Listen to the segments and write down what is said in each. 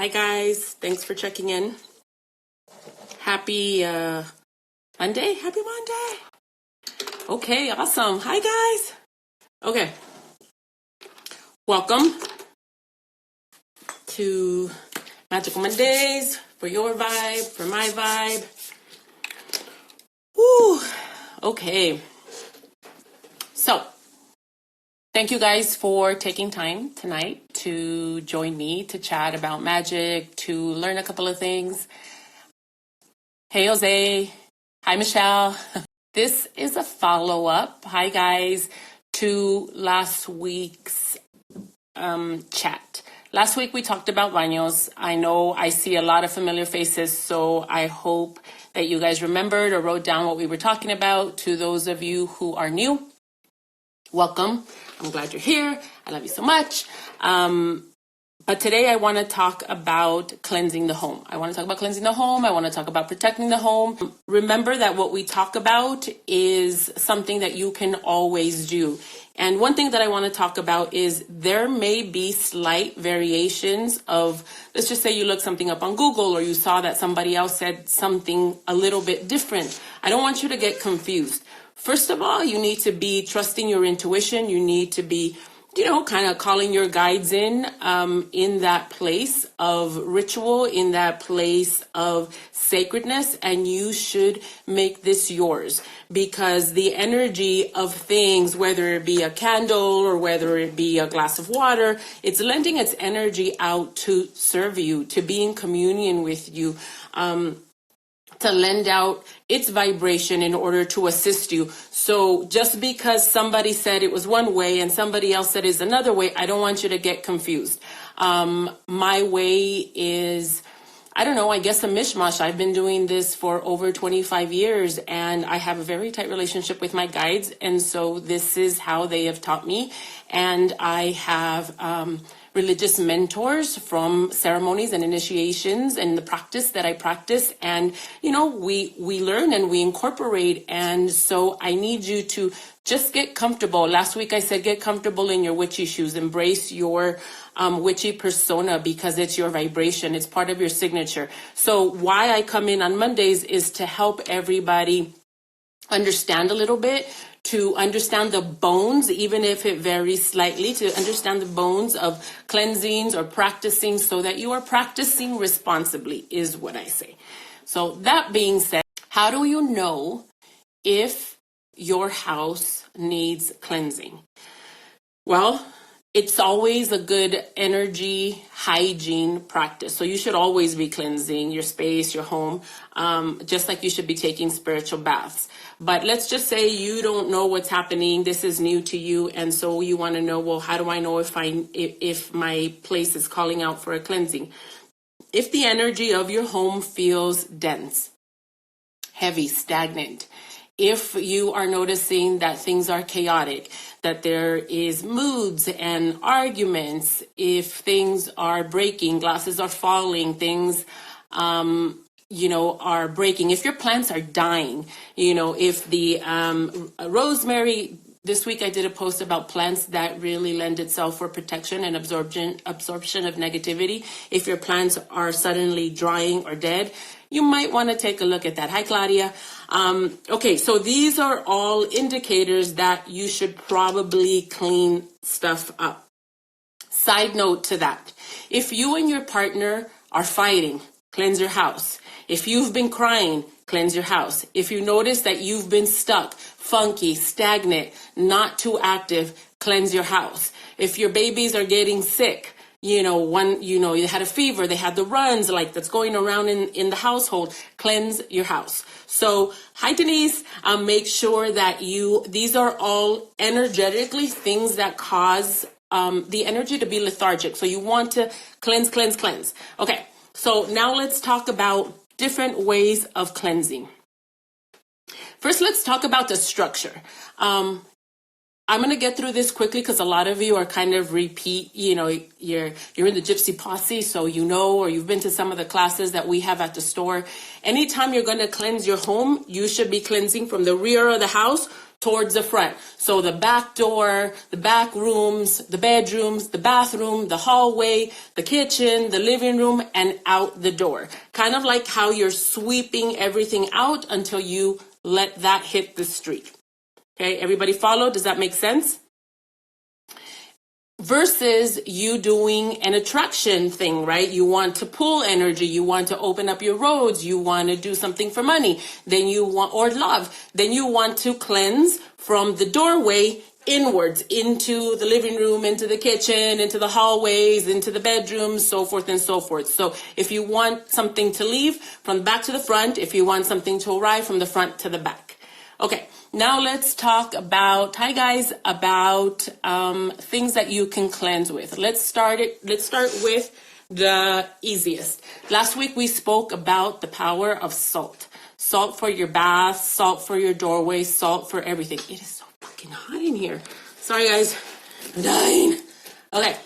Hi guys, thanks for checking in. Happy Monday. Happy Monday. Okay, awesome. Hi guys. Okay, welcome to Magical Mondays, for your vibe, for my vibe. Woo. Okay, so thank you guys for taking time tonight to join me to chat about magic, to learn a couple of things. Hey Jose. Hi Michelle. This is a follow-up, hi guys, to last week's chat. Last week we talked about baños. I know I see a lot of familiar faces, so I hope that you guys remembered or wrote down what we were talking about. To those of you who are new, welcome. I'm glad you're here. I love you so much. But today I want to talk about cleansing the home. I want to talk about cleansing the home. I want to talk about protecting the home. Remember that what we talk about is something that you can always do. And one thing that I want to talk about is there may be slight variations of, let's just say you look something up on Google or you saw that somebody else said something a little bit different. I don't want you to get confused. First of all, you need to be trusting your intuition. You need to be kind of calling your guides in that place of ritual, in that place of sacredness, and you should make this yours, because the energy of things, whether it be a candle or whether it be a glass of water, it's lending its energy out to serve you, to be in communion with you, to lend out its vibration in order to assist you. So just because somebody said it was one way and somebody else said it's another way, I don't want you to get confused. My way is, I don't know, I guess a mishmash. I've been doing this for over 25 years and I have a very tight relationship with my guides. And so this is how they have taught me. And I have religious mentors from ceremonies and initiations and the practice that I practice. And, we learn and we incorporate. And so I need you to just get comfortable. Last week I said, get comfortable in your witchy shoes, embrace your witchy persona, because it's your vibration. It's part of your signature. So why I come in on Mondays is to help everybody understand a little bit, to understand the bones, even if it varies slightly, to understand the bones of cleansings or practicing, so that you are practicing responsibly, is what I say. So that being said, how do you know if your house needs cleansing? Well, it's always a good energy hygiene practice. So you should always be cleansing your space, your home, just like you should be taking spiritual baths. But let's just say you don't know what's happening. This is new to you. And so you want to know, well, how do I know if my place is calling out for a cleansing? If the energy of your home feels dense, heavy, stagnant, if you are noticing that things are chaotic, that there is moods and arguments, if things are breaking, glasses are falling, things, are breaking, if your plants are dying, if the rosemary, this week I did a post about plants that really lend itself for protection and absorption of negativity. If your plants are suddenly drying or dead, you might want to take a look at that. Hi, Claudia. Okay, so these are all indicators that you should probably clean stuff up. Side note to that, if you and your partner are fighting, cleanse your house. If you've been crying, cleanse your house. If you notice that you've been stuck, funky, stagnant, not too active, cleanse your house. If your babies are getting sick, you had a fever, they had the runs, like that's going around in the household, cleanse your house. So, hi Denise, make sure that these are all energetically things that cause the energy to be lethargic. So you want to cleanse. Okay, so now let's talk about different ways of cleansing. First, let's talk about the structure. I'm going to get through this quickly because a lot of you are kind of repeat, you're in the Gypsy Posse, so or you've been to some of the classes that we have at the store. Anytime you're going to cleanse your home, you should be cleansing from the rear of the house towards the front. So the back door, the back rooms, the bedrooms, the bathroom, the hallway, the kitchen, the living room, and out the door. Kind of like how you're sweeping everything out until you let that hit the street. Okay, everybody follow? Does that make sense? Versus you doing an attraction thing, right? You want to pull energy, you want to open up your roads, you want to do something for money, then you want, or love, then you want to cleanse from the doorway inwards into the living room, into the kitchen, into the hallways, into the bedrooms, so forth and so forth. So if you want something to leave, from the back to the front. If you want something to arrive, from the front to the back. Okay, now let's talk about, hi guys, about things that you can cleanse with. Let's start with the easiest. Last week we spoke about the power of salt. Salt for your bath, salt for your doorway, salt for everything. It is so fucking hot in here. Sorry guys, I'm dying. Okay,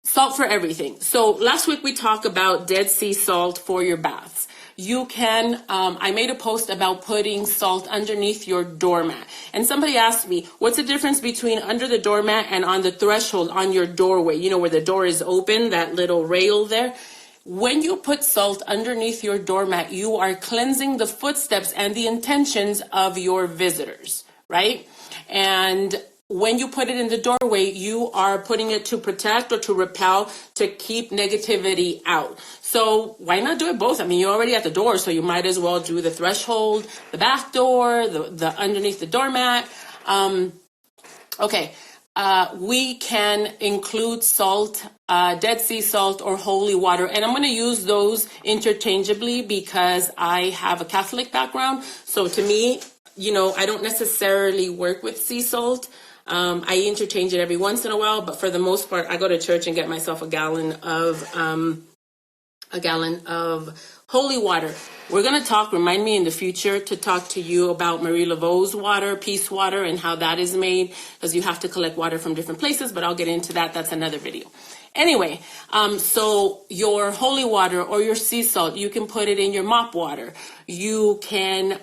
salt for everything. So last week we talked about Dead Sea salt for your baths. You can, I made a post about putting salt underneath your doormat. And somebody asked me, what's the difference between under the doormat and on the threshold on your doorway? You know, where the door is open, that little rail there. When you put salt underneath your doormat, you are cleansing the footsteps and the intentions of your visitors, right? And when you put it in the doorway, you are putting it to protect or to repel, to keep negativity out. So why not do it both? I mean, you're already at the door, so you might as well do the threshold, the back door, the underneath the doormat. We can include salt, Dead Sea salt or holy water. And I'm going to use those interchangeably because I have a Catholic background. So to me, you know, I don't necessarily work with sea salt. I interchange it every once in a while, but for the most part, I go to church and get myself a gallon of holy water. We're going to talk, remind me in the future to talk to you about Marie Laveau's water, peace water, and how that is made, because you have to collect water from different places, but I'll get into that. That's another video. Anyway, so your holy water or your sea salt, you can put it in your mop water. You can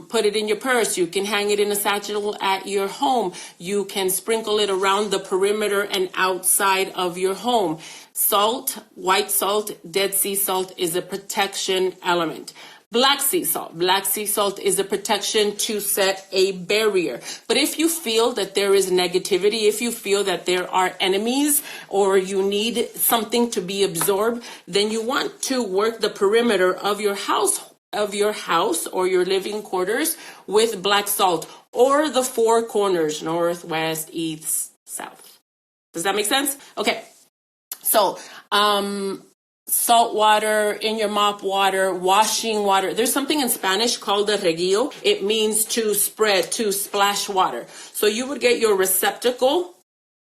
put it in your purse. You can hang it in a satchel at your home. You can sprinkle it around the perimeter and outside of your home. Salt, white salt, Dead Sea salt is a protection element. Black sea salt is a protection to set a barrier. But if you feel that there is negativity, if you feel that there are enemies or you need something to be absorbed, then you want to work the perimeter of your house or your living quarters with black salt, or the four corners, north, west, east, south. Does that make sense? Okay. So, salt water in your mop water, washing water. There's something in Spanish called a reguillo. It means to spread, to splash water. So you would get your receptacle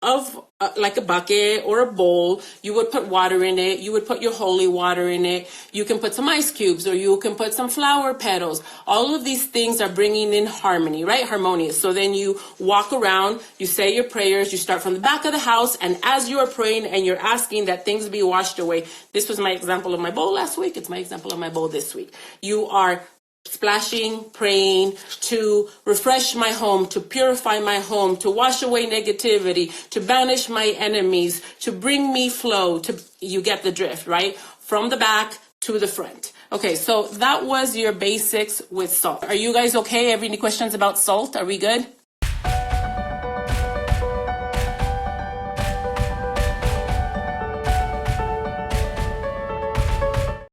of like a bucket or a bowl. You would put water in it. You would put your holy water in it. You can put some ice cubes, or you can put some flower petals. All of these things are bringing in harmony, right? Harmonious. So then you walk around, you say your prayers, you start from the back of the house, and as you are praying and you're asking that things be washed away. This was my example of my bowl last week. It's my example of my bowl this week. You are splashing, praying to refresh my home, to purify my home, to wash away negativity, to banish my enemies, to bring me flow, you get the drift, right? From the back to the front. Okay, so that was your basics with salt. Are you guys okay? Have any questions about salt? Are we good?